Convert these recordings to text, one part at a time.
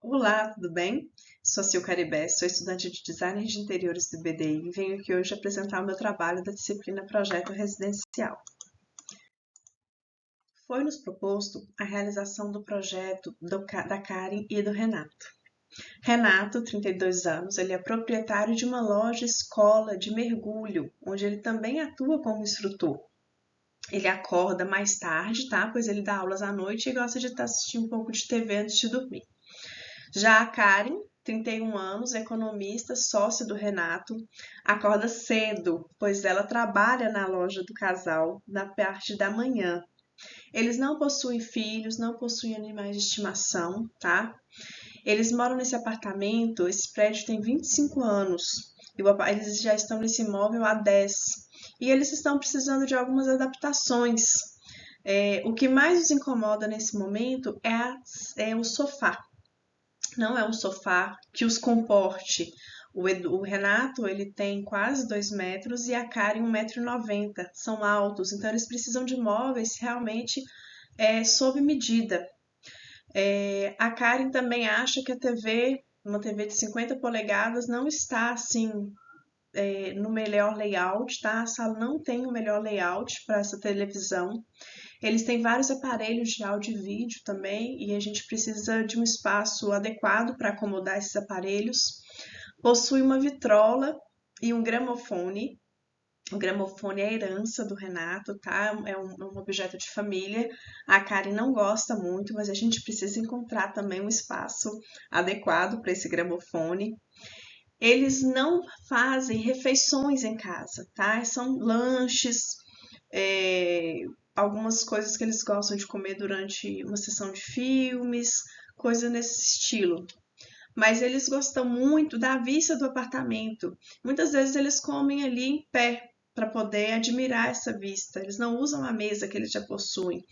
Olá, tudo bem? Sou a Sil Caribé, sou estudante de Design de Interiores do BDI e venho aqui hoje apresentar o meu trabalho da disciplina Projeto Residencial. Foi-nos proposto a realização do projeto da Karen e do Renato. Renato, 32 anos, ele é proprietário de uma loja escola de mergulho, onde ele também atua como instrutor. Ele acorda mais tarde, tá? Pois ele dá aulas à noite e gosta de estar assistindo um pouco de TV antes de dormir. Já a Karen, 31 anos, economista, sócia do Renato, acorda cedo, pois ela trabalha na loja do casal na parte da manhã. Eles não possuem filhos, não possuem animais de estimação, tá? Eles moram nesse apartamento, esse prédio tem 25 anos, e eles já estão nesse imóvel há 10. E eles estão precisando de algumas adaptações. O que mais os incomoda nesse momento é o sofá. Não é um sofá que os comporte. O Renato, ele tem quase 2 metros e a Karen 1,90 m. São altos, então eles precisam de móveis realmente sob medida. A Karen também acha que a TV, uma TV de 50 polegadas, não está assim no melhor layout, tá? A sala não tem o melhor layout para essa televisão. Eles têm vários aparelhos de áudio e vídeo também, e a gente precisa de um espaço adequado para acomodar esses aparelhos. Possui uma vitrola e um gramofone. O gramofone é a herança do Renato, tá? É um objeto de família. A Karen não gosta muito, mas a gente precisa encontrar também um espaço adequado para esse gramofone. Eles não fazem refeições em casa, tá? São lanches, algumas coisas que eles gostam de comer durante uma sessão de filmes, coisa nesse estilo. Mas eles gostam muito da vista do apartamento. Muitas vezes eles comem ali em pé para poder admirar essa vista. Eles não usam a mesa que eles já possuem.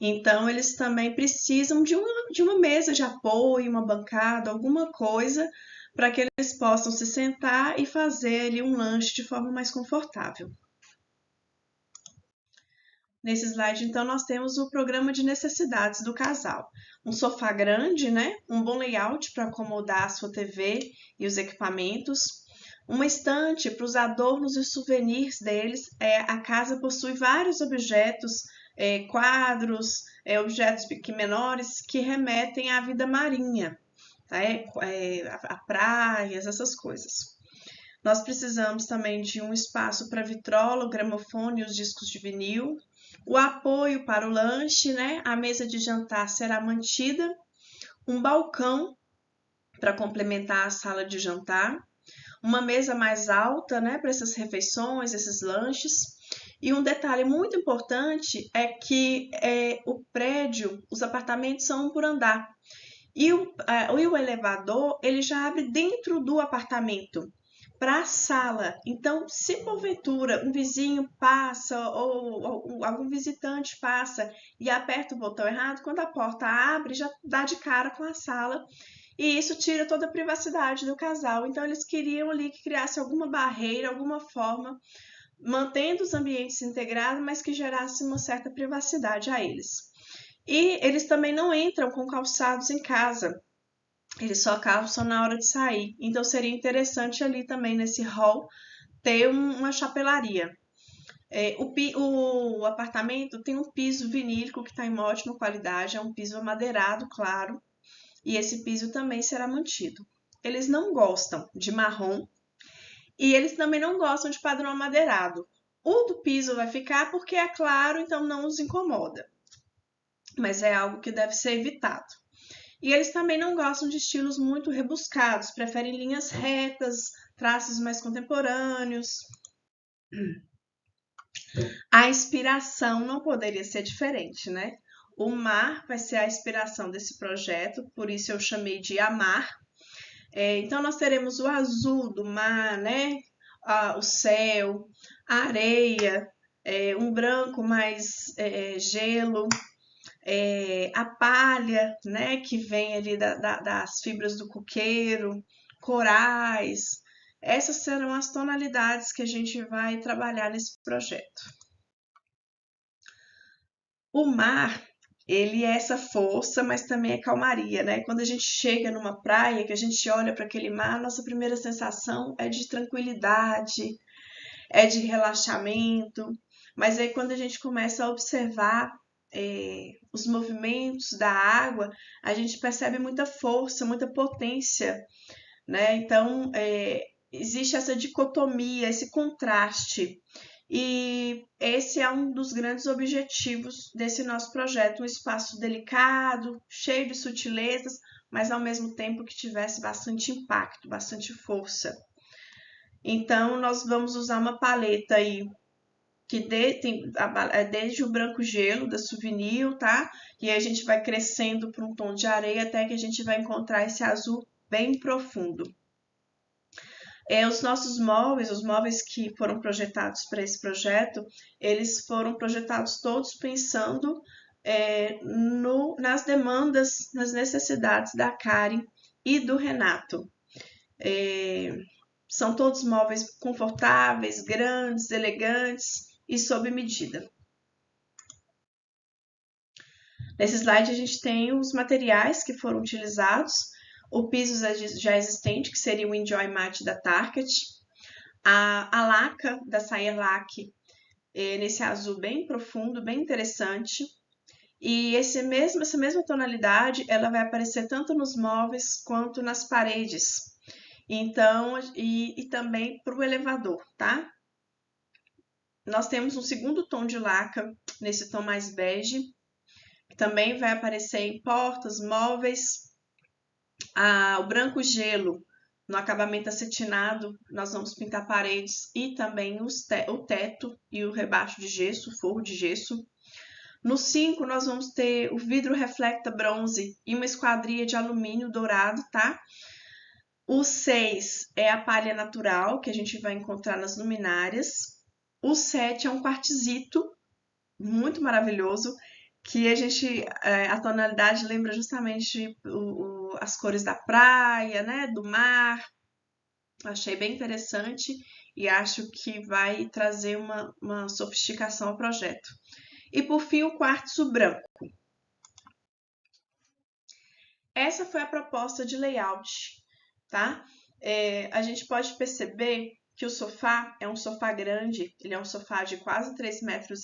Então, eles também precisam de uma mesa de apoio, uma bancada, alguma coisa para que eles possam se sentar e fazer ali um lanche de forma mais confortável. Nesse slide, então, nós temos o programa de necessidades do casal. Um sofá grande, né? Um bom layout para acomodar a sua TV e os equipamentos. Uma estante para os adornos e souvenirs deles. A casa possui vários objetos, quadros, objetos menores que remetem à vida marinha, tá? A praias, essas coisas. Nós precisamos também de um espaço para vitrola, o gramofone e os discos de vinil. O apoio para o lanche, né? A mesa de jantar será mantida. Um balcão para complementar a sala de jantar. Uma mesa mais alta, né? Para essas refeições, esses lanches. E um detalhe muito importante é que o prédio, os apartamentos são um por andar. E o elevador, ele já abre dentro do apartamento para a sala. Então, se porventura um vizinho passa ou algum visitante passa e aperta o botão errado, quando a porta abre, já dá de cara com a sala. E isso tira toda a privacidade do casal. Então, eles queriam ali que criasse alguma barreira, alguma forma, mantendo os ambientes integrados, mas que gerasse uma certa privacidade a eles. E eles também não entram com calçados em casa. Eles só calçam na hora de sair. Então seria interessante ali também nesse hall ter uma chapelaria. O apartamento tem um piso vinílico que está em uma ótima qualidade, é um piso amadeirado, claro, e esse piso também será mantido. Eles não gostam de marrom e eles também não gostam de padrão amadeirado. O do piso vai ficar porque é claro, então não os incomoda, mas é algo que deve ser evitado. E eles também não gostam de estilos muito rebuscados, preferem linhas retas, traços mais contemporâneos. A inspiração não poderia ser diferente, né? O mar vai ser a inspiração desse projeto, por isso eu chamei de Amar. Então, nós teremos o azul do mar, né? O céu, a areia, um branco mais gelo, a palha, né, que vem ali das fibras do coqueiro, corais. Essas serão as tonalidades que a gente vai trabalhar nesse projeto. O mar, Ele é essa força, mas também é calmaria, né? Quando a gente chega numa praia, que a gente olha para aquele mar, nossa primeira sensação é de tranquilidade, é de relaxamento, mas aí quando a gente começa a observar os movimentos da água, a gente percebe muita força, muita potência, né? Então, existe essa dicotomia, esse contraste. E esse é um dos grandes objetivos desse nosso projeto, um espaço delicado, cheio de sutilezas, mas ao mesmo tempo que tivesse bastante impacto, bastante força. Então, nós vamos usar uma paleta aí que desde o branco gelo da Souvenir, tá? E aí a gente vai crescendo para um tom de areia até que a gente vai encontrar esse azul bem profundo. Os nossos móveis, os móveis que foram projetados para esse projeto, eles foram projetados todos pensando nas demandas, nas necessidades da Karen e do Renato. São todos móveis confortáveis, grandes, elegantes e sob medida. Nesse slide a gente tem os materiais que foram utilizados, o piso já existente, que seria o Enjoy Matte da Target, a laca da Sayer Lac, nesse azul bem profundo, bem interessante. E essa mesma tonalidade, ela vai aparecer tanto nos móveis quanto nas paredes. Então, e também para o elevador, tá? Nós temos um segundo tom de laca, nesse tom mais bege, que também vai aparecer em portas, móveis. O branco gelo, no acabamento acetinado, nós vamos pintar paredes e também o teto e o rebaixo de gesso, o forro de gesso. No 5, nós vamos ter o vidro reflecta bronze e uma esquadria de alumínio dourado, tá? O 6 é a palha natural, que a gente vai encontrar nas luminárias. O 7 é um quartzito, muito maravilhoso, que a tonalidade lembra justamente as cores da praia, né, do mar. Achei bem interessante e acho que vai trazer uma sofisticação ao projeto. E por fim, o quartzo branco. Essa foi a proposta de layout, tá? A gente pode perceber que o sofá é um sofá grande, ele é um sofá de quase 3,5 metros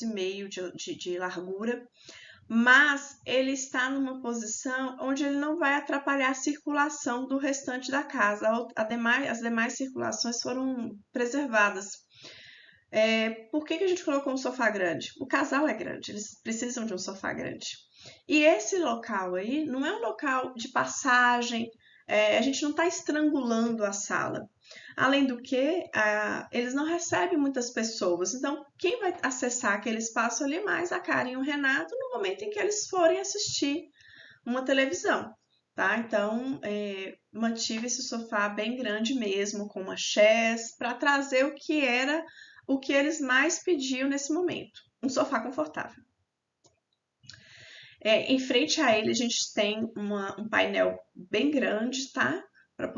de largura, mas ele está numa posição onde ele não vai atrapalhar a circulação do restante da casa. As demais circulações foram preservadas. Por que a gente colocou um sofá grande? O casal é grande, eles precisam de um sofá grande. E esse local aí não é um local de passagem, a gente não está estrangulando a sala. Além do que, eles não recebem muitas pessoas, então quem vai acessar aquele espaço ali mais a Karen e o Renato no momento em que eles forem assistir uma televisão, tá? Então, mantive esse sofá bem grande mesmo, com uma chaise, para trazer o que eles mais pediam nesse momento, um sofá confortável. Em frente a ele, a gente tem um painel bem grande, tá? Para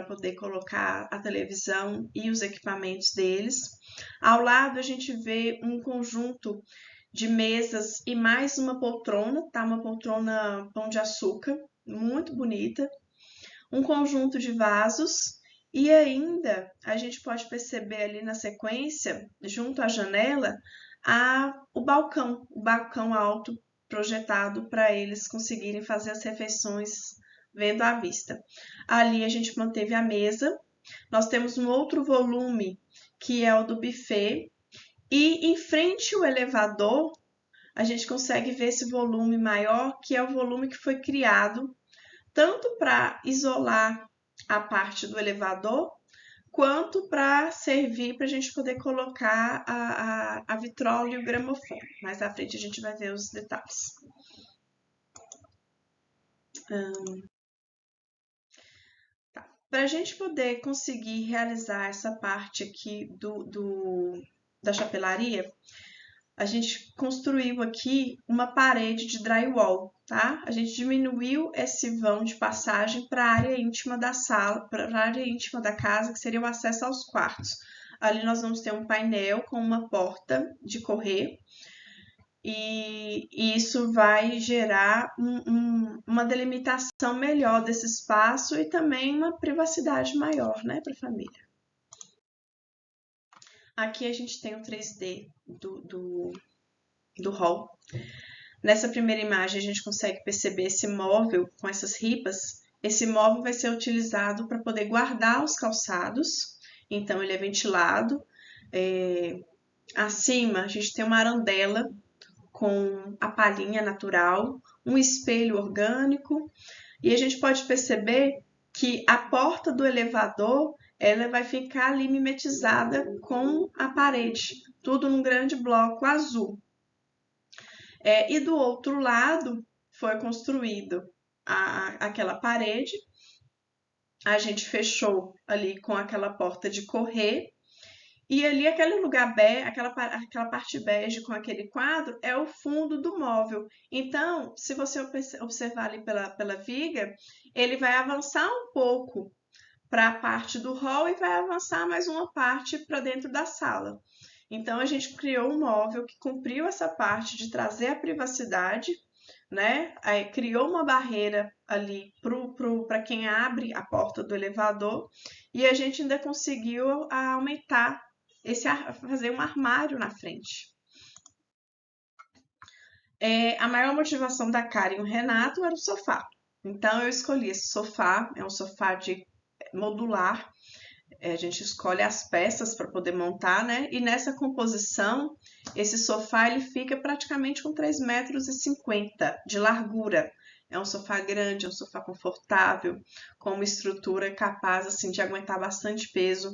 poder colocar a televisão e os equipamentos deles. Ao lado, a gente vê um conjunto de mesas e mais uma poltrona, tá? Uma poltrona pão de açúcar, muito bonita. Um conjunto de vasos. E ainda, a gente pode perceber ali na sequência, junto à janela, o balcão alto projetado para eles conseguirem fazer as refeições vendo à vista. Ali a gente manteve a mesa. Nós temos um outro volume, que é o do buffet. E em frente ao elevador, a gente consegue ver esse volume maior, que é o volume que foi criado tanto para isolar a parte do elevador, quanto para servir para a gente poder colocar a vitrola e o gramofone. Mais à frente a gente vai ver os detalhes. Tá. Para a gente poder conseguir realizar essa parte aqui da chapelaria, a gente construiu aqui uma parede de drywall, tá? A gente diminuiu esse vão de passagem para a área íntima da sala, para a área íntima da casa, que seria o acesso aos quartos. Ali nós vamos ter um painel com uma porta de correr. e isso vai gerar uma delimitação melhor desse espaço e também uma privacidade maior, né, para a família. Aqui a gente tem o 3D do hall. Nessa primeira imagem a gente consegue perceber esse móvel com essas ripas. Esse móvel vai ser utilizado para poder guardar os calçados, então ele é ventilado. Acima a gente tem uma arandela com a palhinha natural, um espelho orgânico, e a gente pode perceber que a porta do elevador ela vai ficar ali mimetizada com a parede, tudo num grande bloco azul. E do outro lado foi construído aquela parede, a gente fechou ali com aquela porta de correr, e ali aquele lugar aquela parte bege com aquele quadro é o fundo do móvel. Então, se você observar ali pela viga, ele vai avançar um pouco para a parte do hall e vai avançar mais uma parte para dentro da sala. Então, a gente criou um móvel que cumpriu essa parte de trazer a privacidade, né? Aí, criou uma barreira ali para quem abre a porta do elevador e a gente ainda conseguiu aumentar fazer um armário na frente. A maior motivação da Karen e o Renato era o sofá. Então eu escolhi esse sofá, é um sofá de modular. A gente escolhe as peças para poder montar, né? E nessa composição, esse sofá ele fica praticamente com 3,50 metros de largura. É um sofá grande, é um sofá confortável, com uma estrutura capaz assim, de aguentar bastante peso.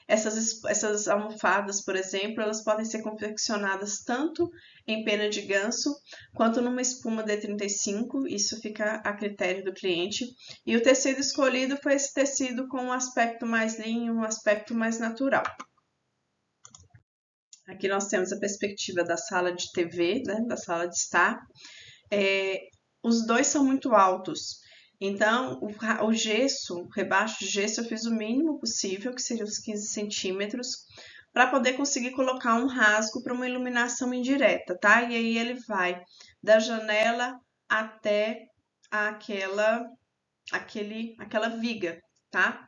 Essas almofadas, por exemplo, elas podem ser confeccionadas tanto em pena de ganso quanto numa espuma D35, isso fica a critério do cliente. E o tecido escolhido foi esse tecido com um aspecto mais linho, um aspecto mais natural. Aqui nós temos a perspectiva da sala de TV, né, da sala de estar. Os dois são muito altos, então o gesso, o rebaixo de gesso eu fiz o mínimo possível, que seria os 15 centímetros, para poder conseguir colocar um rasgo para uma iluminação indireta, tá? E aí ele vai da janela até aquela viga, tá?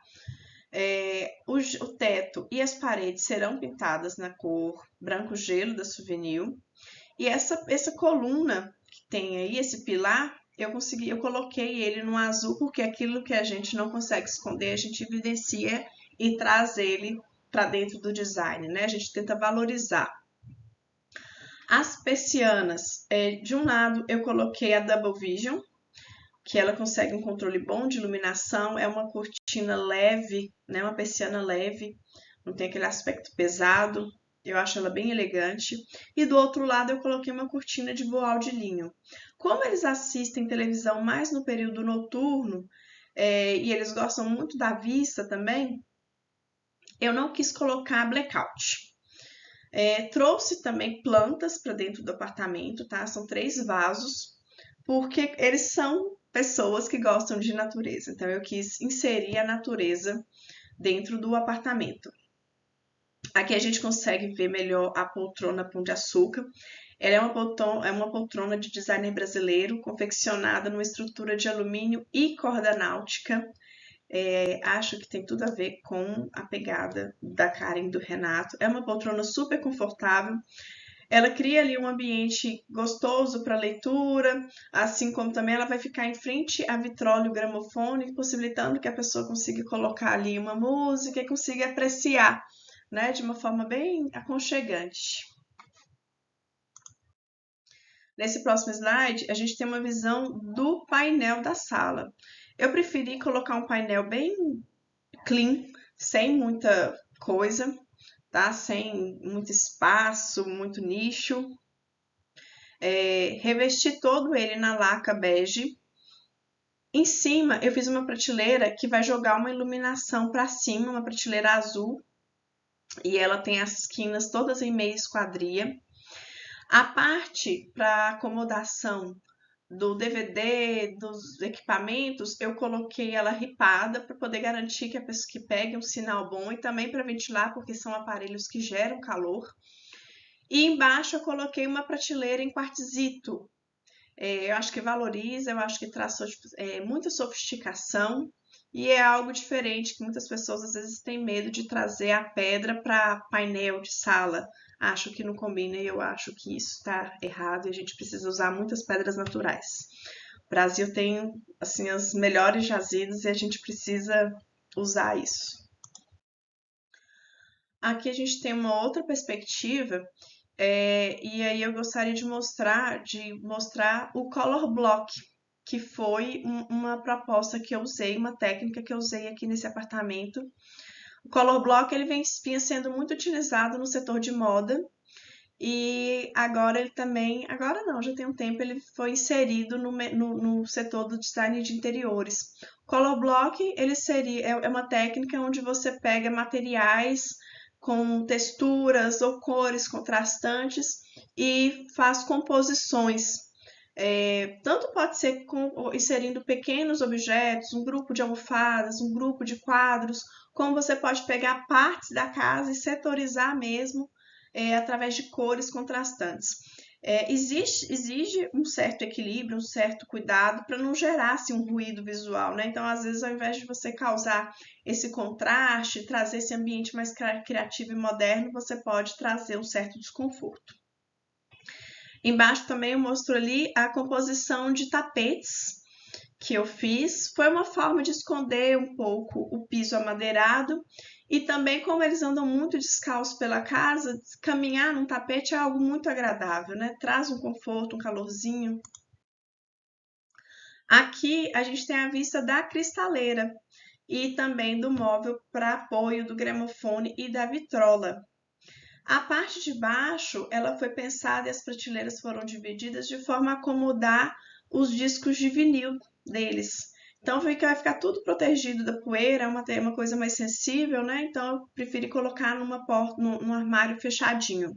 O teto e as paredes serão pintadas na cor branco gelo da Souvenir. E essa coluna que tem aí, esse pilar, eu coloquei ele no azul porque aquilo que a gente não consegue esconder, a gente evidencia e traz ele para dentro do design, né? A gente tenta valorizar. As persianas, de um lado eu coloquei a Double Vision, que ela consegue um controle bom de iluminação, é uma cortina leve, né? Uma persiana leve, não tem aquele aspecto pesado. Eu acho ela bem elegante. E do outro lado eu coloquei uma cortina de voal de linho. Como eles assistem televisão mais no período noturno, e eles gostam muito da vista também, eu não quis colocar blackout. Trouxe também plantas para dentro do apartamento, tá? São 3 vasos, porque eles são pessoas que gostam de natureza. Então eu quis inserir a natureza dentro do apartamento. Aqui a gente consegue ver melhor a poltrona Pão de Açúcar. Ela é uma poltrona de designer brasileiro, confeccionada numa estrutura de alumínio e corda náutica. Acho que tem tudo a ver com a pegada da Karen e do Renato. É uma poltrona super confortável. Ela cria ali um ambiente gostoso para leitura, assim como também ela vai ficar em frente à vitróleo gramofone, possibilitando que a pessoa consiga colocar ali uma música e consiga apreciar, né, de uma forma bem aconchegante. Nesse próximo slide, a gente tem uma visão do painel da sala. Eu preferi colocar um painel bem clean, sem muita coisa, tá? Sem muito espaço, muito nicho. Revesti todo ele na laca bege. Em cima, eu fiz uma prateleira que vai jogar uma iluminação para cima, uma prateleira azul. E ela tem as esquinas todas em meia esquadria. A parte para acomodação do DVD, dos equipamentos, eu coloquei ela ripada para poder garantir que a pessoa que pegue um sinal bom e também para ventilar, porque são aparelhos que geram calor. E embaixo eu coloquei uma prateleira em quartzito. Eu acho que valoriza, eu acho que traz muita sofisticação e é algo diferente que muitas pessoas às vezes têm medo de trazer a pedra para painel de sala. Acho que não combina e eu acho que isso está errado e a gente precisa usar muitas pedras naturais. O Brasil tem assim as melhores jazidas e a gente precisa usar isso. Aqui a gente tem uma outra perspectiva, e aí eu gostaria de mostrar o Color Block, que foi uma proposta que eu usei, uma técnica que eu usei aqui nesse apartamento. O Color Block ele vinha sendo muito utilizado no setor de moda e agora ele também, agora não, já tem um tempo, ele foi inserido no setor do design de interiores. O Color Block é uma técnica onde você pega materiais com texturas ou cores contrastantes e faz composições. Tanto pode ser inserindo pequenos objetos, um grupo de almofadas, um grupo de quadros, como você pode pegar partes da casa e setorizar mesmo através de cores contrastantes. Exige um certo equilíbrio, um certo cuidado para não gerar assim, um ruído visual, né? Então, às vezes, ao invés de você causar esse contraste, trazer esse ambiente mais criativo e moderno, você pode trazer um certo desconforto. Embaixo também eu mostro ali a composição de tapetes que eu fiz. Foi uma forma de esconder um pouco o piso amadeirado e também como eles andam muito descalços pela casa, caminhar num tapete é algo muito agradável, né? Traz um conforto, um calorzinho. Aqui a gente tem a vista da cristaleira e também do móvel para apoio do gramofone e da vitrola. A parte de baixo, ela foi pensada e as prateleiras foram divididas de forma a acomodar os discos de vinil deles. Então vai ficar tudo protegido da poeira, é uma coisa mais sensível, né? Então eu preferi colocar numa porta, num armário fechadinho.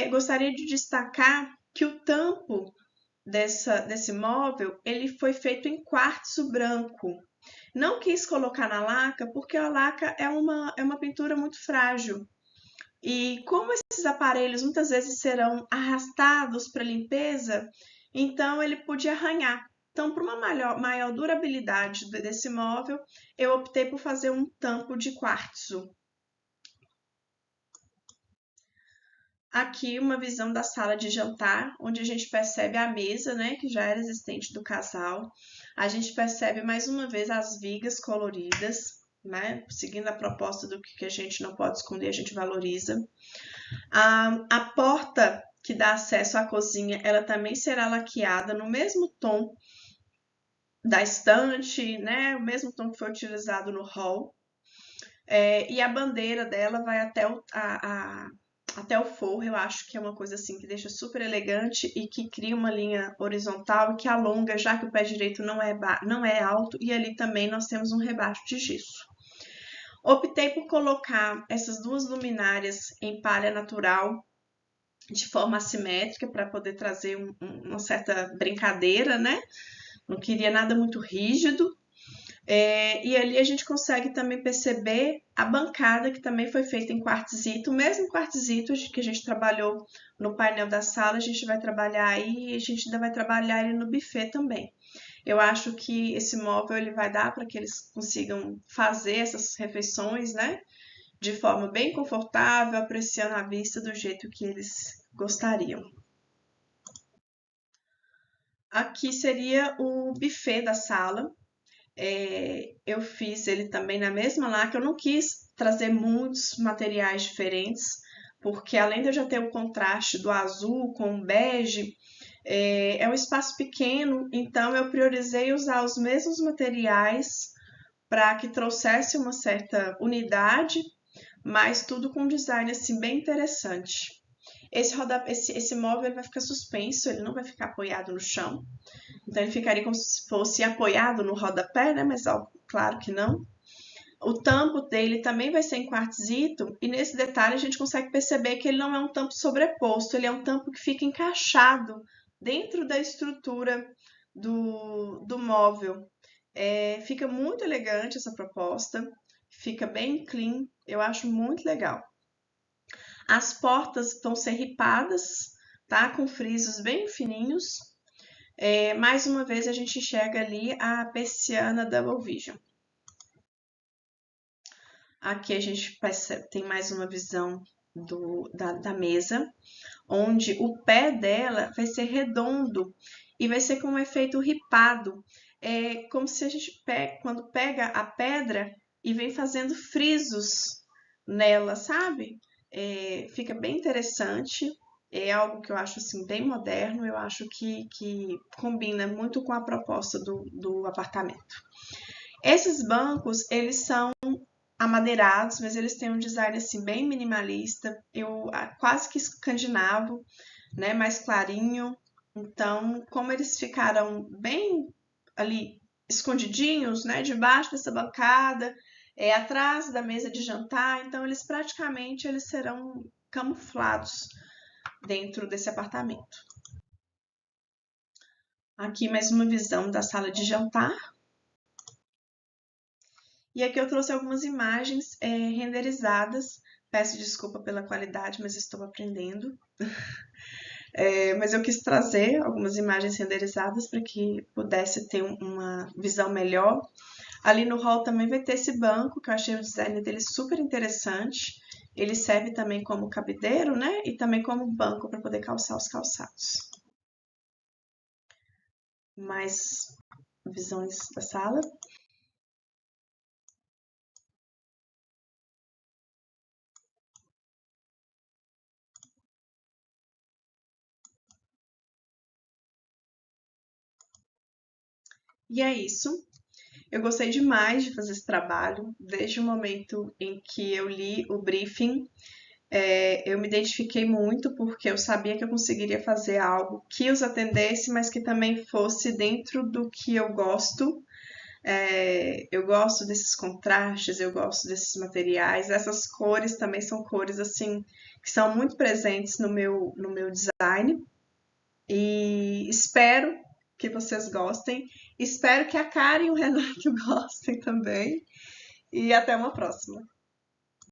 Gostaria de destacar que o tampo desse móvel ele foi feito em quartzo branco. Não quis colocar na laca porque a laca é uma pintura muito frágil. E como esses aparelhos muitas vezes serão arrastados para limpeza, então ele podia arranhar. Então, para uma maior durabilidade desse móvel, eu optei por fazer um tampo de quartzo. Aqui uma visão da sala de jantar, onde a gente percebe a mesa, né, que já era existente do casal. A gente percebe mais uma vez as vigas coloridas, né, seguindo a proposta do que a gente não pode esconder, a gente valoriza. A porta que dá acesso à cozinha, ela também será laqueada no mesmo tom da estante, né? O mesmo tom que foi utilizado no hall. E a bandeira dela vai até o forro, eu acho que é uma coisa assim que deixa super elegante e que cria uma linha horizontal e que alonga, já que o pé direito não é alto, e ali também nós temos um rebaixo de gesso. Optei por colocar essas duas luminárias em palha natural de forma assimétrica para poder trazer uma certa brincadeira, né? Não queria nada muito rígido. E ali a gente consegue também perceber a bancada que também foi feita em quartzito, o mesmo quartzito que a gente trabalhou no painel da sala, a gente vai trabalhar aí e a gente ainda vai trabalhar ele no buffet também. Eu acho que esse móvel ele vai dar para que eles consigam fazer essas refeições, né? De forma bem confortável, apreciando a vista do jeito que eles gostariam. Aqui seria o buffet da sala. Eu fiz ele também na mesma laca. Eu não quis trazer muitos materiais diferentes, porque além de eu já ter o contraste do azul com o bege, é um espaço pequeno, então eu priorizei usar os mesmos materiais para que trouxesse uma certa unidade, mas tudo com um design assim bem interessante. Esse móvel ele vai ficar suspenso, ele não vai ficar apoiado no chão. Então ele ficaria como se fosse apoiado no rodapé, né? Mas ó, claro que não. O tampo dele também vai ser em quartzito, e nesse detalhe a gente consegue perceber que ele não é um tampo sobreposto, ele é um tampo que fica encaixado dentro da estrutura do móvel. Fica muito elegante essa proposta, fica bem clean, eu acho muito legal. As portas vão ser ripadas, tá? Com frisos bem fininhos. Mais uma vez a gente enxerga ali a persiana Double Vision. Aqui a gente tem mais uma visão da mesa, onde o pé dela vai ser redondo e vai ser com um efeito ripado. É como se a gente, quando pega a pedra e vem fazendo frisos nela, sabe? Fica bem interessante. É algo que eu acho assim, bem moderno, eu acho que combina muito com a proposta do apartamento. Esses bancos, eles são amadeirados, mas eles têm um design assim bem minimalista, quase que escandinavo, né, mais clarinho. Então, como eles ficaram bem ali escondidinhos, né, debaixo dessa bancada, atrás da mesa de jantar, então eles serão camuflados dentro desse apartamento. Aqui mais uma visão da sala de jantar. E aqui eu trouxe algumas imagens renderizadas. Peço desculpa pela qualidade, mas estou aprendendo. Mas eu quis trazer algumas imagens renderizadas para que pudesse ter uma visão melhor. Ali no hall também vai ter esse banco, que eu achei o design dele super interessante. Ele serve também como cabideiro, né? E também como banco para poder calçar os calçados. Mais visões da sala. E é isso. Eu gostei demais de fazer esse trabalho, desde o momento em que eu li o briefing. Eu me identifiquei muito porque eu sabia que eu conseguiria fazer algo que os atendesse, mas que também fosse dentro do que eu gosto. Eu gosto desses contrastes, eu gosto desses materiais. Essas cores também são cores assim que são muito presentes no meu design. E espero que vocês gostem. Espero que a Karen e o Renato gostem também. E até uma próxima.